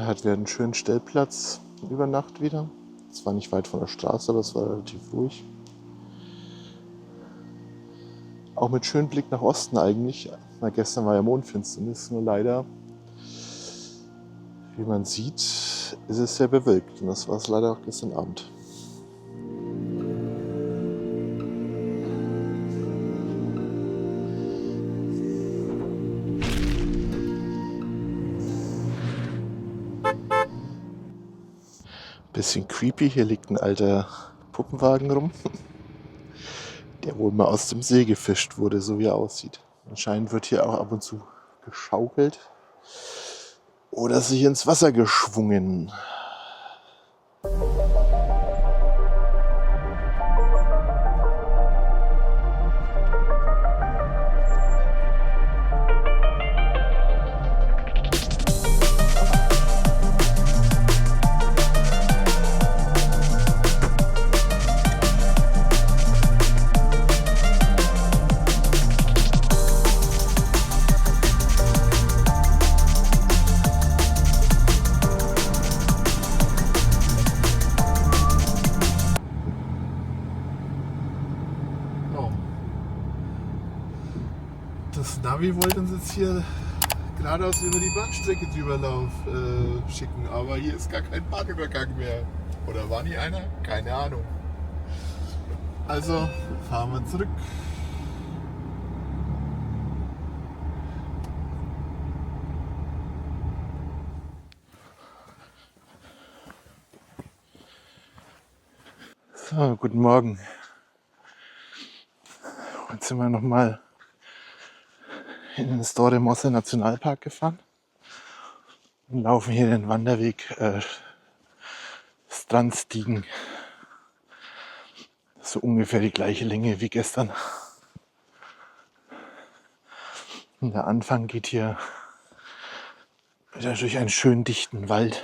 Hat wir einen schönen Stellplatz über Nacht wieder. Es war nicht weit von der Straße, aber es war relativ ruhig. Auch mit schönem Blick nach Osten eigentlich. Na, gestern war ja Mondfinsternis, nur leider, wie man sieht, ist es sehr bewölkt. Und das war es leider auch gestern Abend. Bisschen creepy, hier liegt ein alter Puppenwagen rum, der wohl mal aus dem See gefischt wurde, so wie er aussieht. Anscheinend wird hier auch ab und zu geschaukelt oder sich ins Wasser geschwungen. Das Navi wollte uns jetzt hier geradeaus über die Bahnstrecke drüber schicken, aber hier ist gar kein Bahnübergang mehr. Oder war nie einer? Keine Ahnung. Also fahren wir zurück. So, guten Morgen. Jetzt sind wir nochmal in den Store Mosse Nationalpark gefahren und laufen hier den Wanderweg Strandstigen. So ungefähr die gleiche Länge wie gestern. Und der Anfang geht hier wieder durch einen schönen dichten Wald.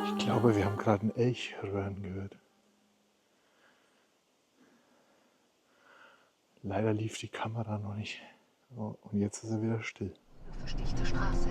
Ich glaube, wir haben gerade einen Elchröhren gehört. Leider lief die Kamera noch nicht. Oh, und jetzt ist er wieder still. Verstichte Straße.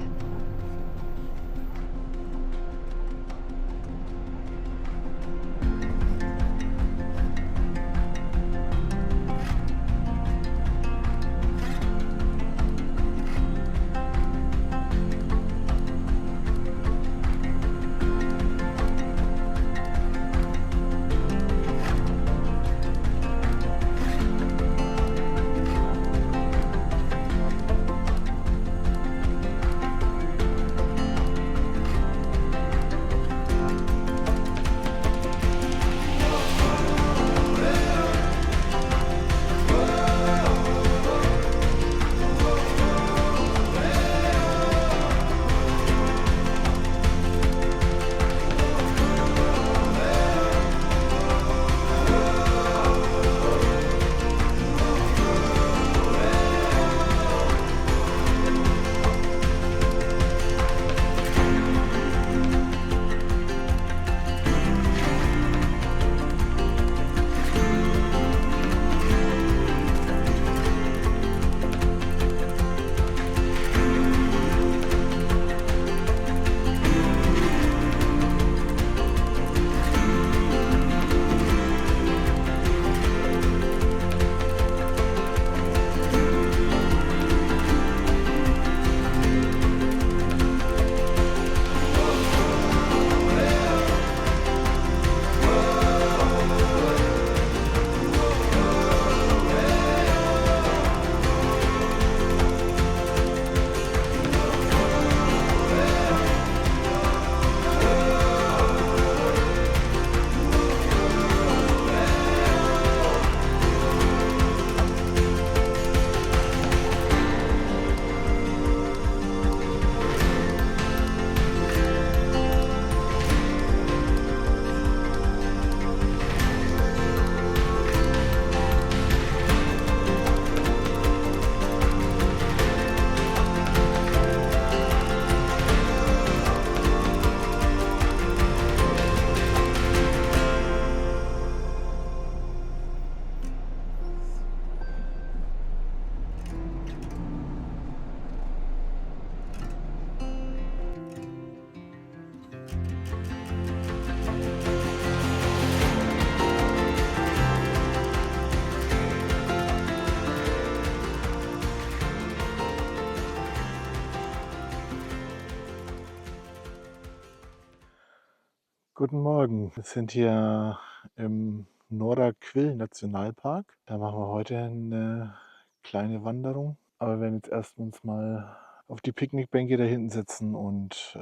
Guten Morgen. Wir sind hier im Norra-Quill-Nationalpark. Da machen wir heute eine kleine Wanderung. Aber wir werden jetzt erst uns mal auf die Picknickbänke da hinten setzen und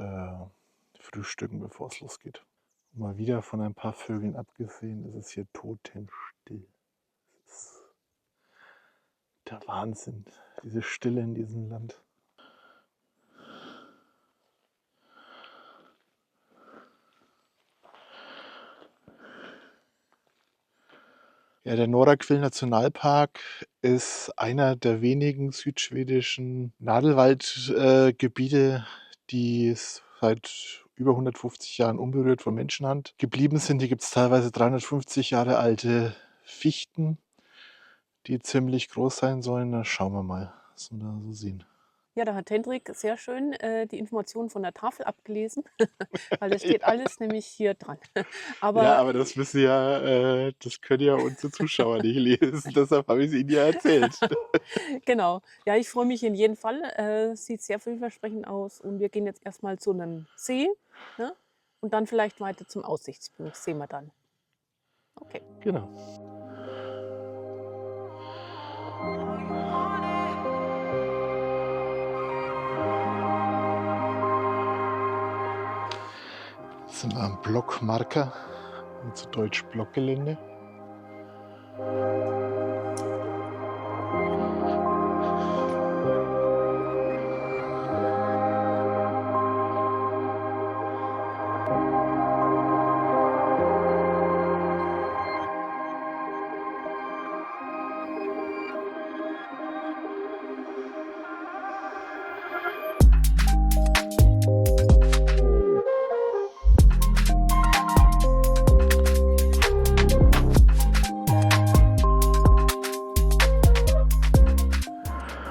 frühstücken, bevor es losgeht. Mal wieder von ein paar Vögeln abgesehen, ist es hier totenstill. Das ist der Wahnsinn, diese Stille in diesem Land. Ja, der Norra-Quill-Nationalpark ist einer der wenigen südschwedischen Nadelwaldgebiete, die es seit über 150 Jahren unberührt von Menschenhand geblieben sind. Hier gibt es teilweise 350 Jahre alte Fichten, die ziemlich groß sein sollen. Da schauen wir mal, was wir da so sehen. Ja, da hat Hendrik sehr schön die Informationen von der Tafel abgelesen, weil da steht alles nämlich hier dran. Aber das müssen ja, das können ja unsere Zuschauer nicht lesen, deshalb habe ich es ihnen ja erzählt. Genau. Ja, ich freue mich in jedem Fall. Sieht sehr vielversprechend aus. Und wir gehen jetzt erstmal zu einem See, ne? Und dann vielleicht weiter zum Aussichtspunkt. Sehen wir dann. Okay. Genau. Jetzt sind wir am Blockmarker, zu Deutsch Blockgelände.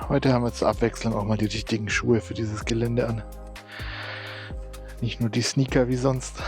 Heute haben wir zur Abwechslung auch mal die richtigen Schuhe für dieses Gelände an. Nicht nur die Sneaker wie sonst.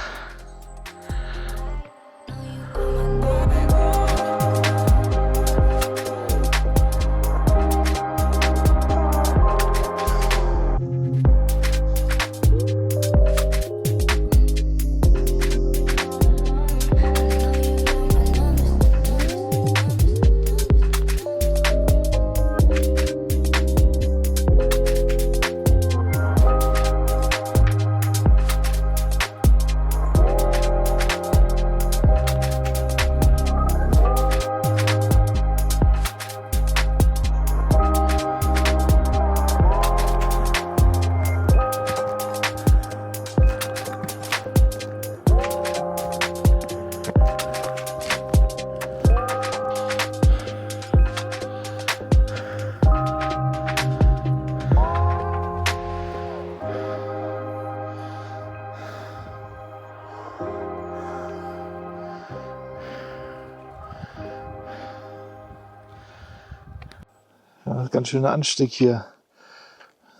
Ja, ganz schöner Anstieg hier.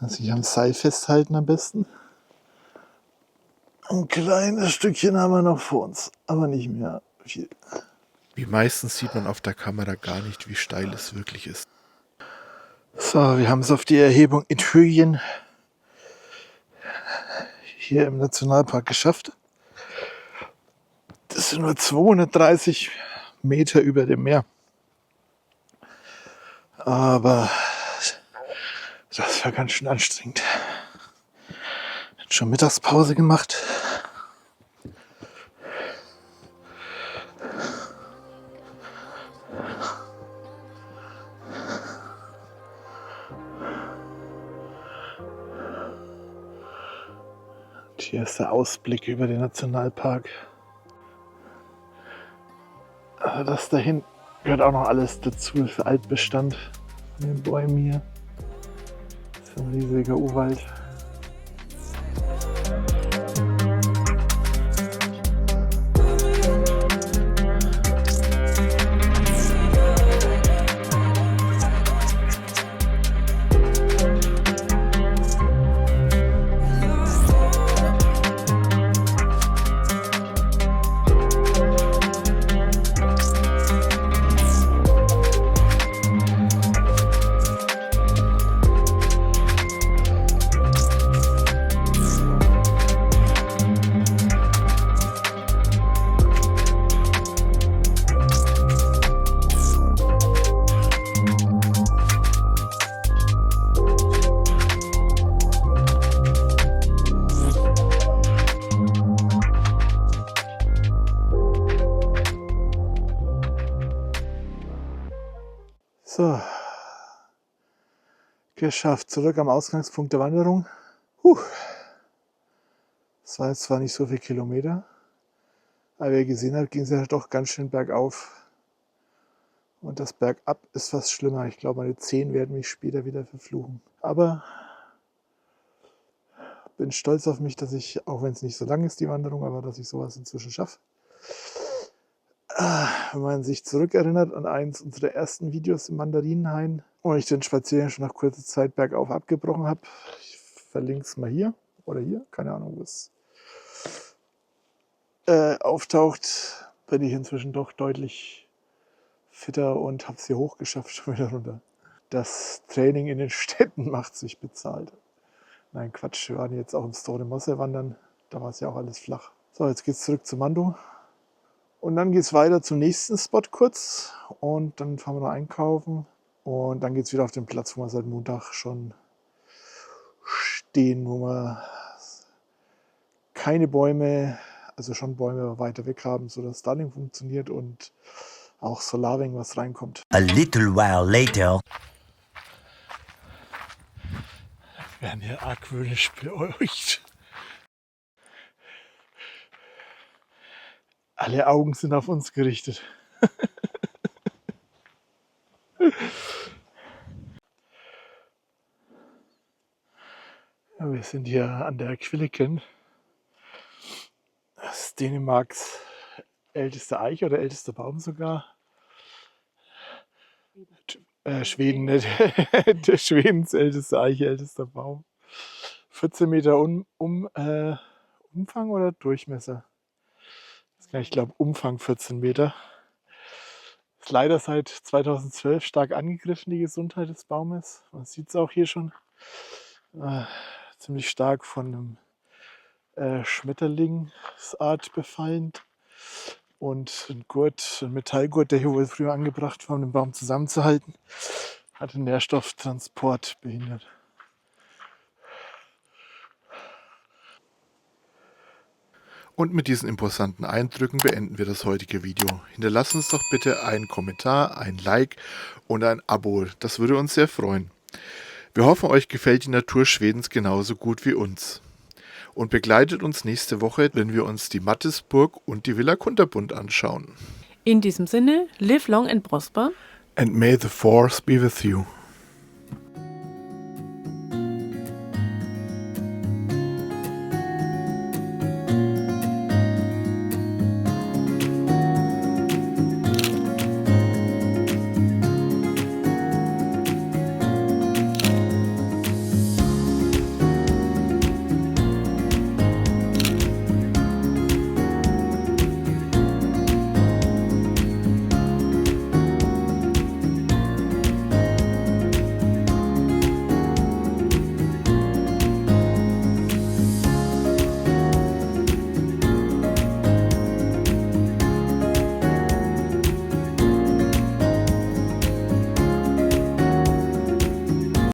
Sich am Seil festhalten am besten. Ein kleines Stückchen haben wir noch vor uns, aber nicht mehr viel. Wie meistens sieht man auf der Kamera gar nicht, wie steil es wirklich ist. So, wir haben es auf die Erhebung in Höjen hier im Nationalpark geschafft. Das sind nur 230 Meter über dem Meer. Aber das war ganz schön anstrengend. Hat schon Mittagspause gemacht. Und hier ist der Ausblick über den Nationalpark. Aber das dahin gehört auch noch alles dazu, das Altbestand von den Bäumen hier. Das ist ein riesiger Urwald. So, geschafft. Zurück am Ausgangspunkt der Wanderung. Das war jetzt zwar nicht so viele Kilometer, aber wie ihr gesehen habt, ging es ja doch ganz schön bergauf. Und das Bergab ist fast schlimmer. Ich glaube, meine Zehen werden mich später wieder verfluchen. Aber bin stolz auf mich, dass ich, auch wenn es nicht so lang ist, die Wanderung, aber dass ich sowas inzwischen schaffe. Wenn man sich zurückerinnert an eins unserer ersten Videos im Mandarinenhain, wo ich den Spaziergang schon nach kurzer Zeit bergauf abgebrochen habe. Ich verlinke es mal hier oder hier, keine Ahnung, wo es auftaucht, bin ich inzwischen doch deutlich fitter und habe es hier hochgeschafft, schon wieder runter. Das Training in den Städten macht sich bezahlt. Nein, Quatsch, wir waren jetzt auch im Store Mosse wandern, da war es ja auch alles flach. So, jetzt geht's zurück zu Mando. Und dann geht es weiter zum nächsten Spot kurz und dann fahren wir noch einkaufen und dann geht es wieder auf den Platz, wo wir seit Montag schon stehen, wo wir keine Bäume, also schon Bäume weiter weg haben, sodass Starlink funktioniert und auch Solarwing was reinkommt. A little while later. Wir werden hier argwöhnisch beäugt. Alle Augen sind auf uns gerichtet. Ja, wir sind hier an der Quilliken. Das ist Dänemarks älteste Eiche oder ältester Baum sogar. Schweden, nicht. Schwedens älteste Eiche, ältester Baum. 14 Meter Umfang oder Durchmesser? Ich glaube Umfang 14 Meter. Ist leider seit 2012 stark angegriffen, die Gesundheit des Baumes. Man sieht es auch hier schon. Ziemlich stark von einem Schmetterlingsart befallen. Und ein Metallgurt, der hier wohl früher angebracht war, um den Baum zusammenzuhalten, hat den Nährstofftransport behindert. Und mit diesen imposanten Eindrücken beenden wir das heutige Video. Hinterlasst uns doch bitte einen Kommentar, ein Like und ein Abo. Das würde uns sehr freuen. Wir hoffen, euch gefällt die Natur Schwedens genauso gut wie uns. Und begleitet uns nächste Woche, wenn wir uns die Mattisburg und die Villa Kunterbund anschauen. In diesem Sinne, live long and prosper. And may the force be with you.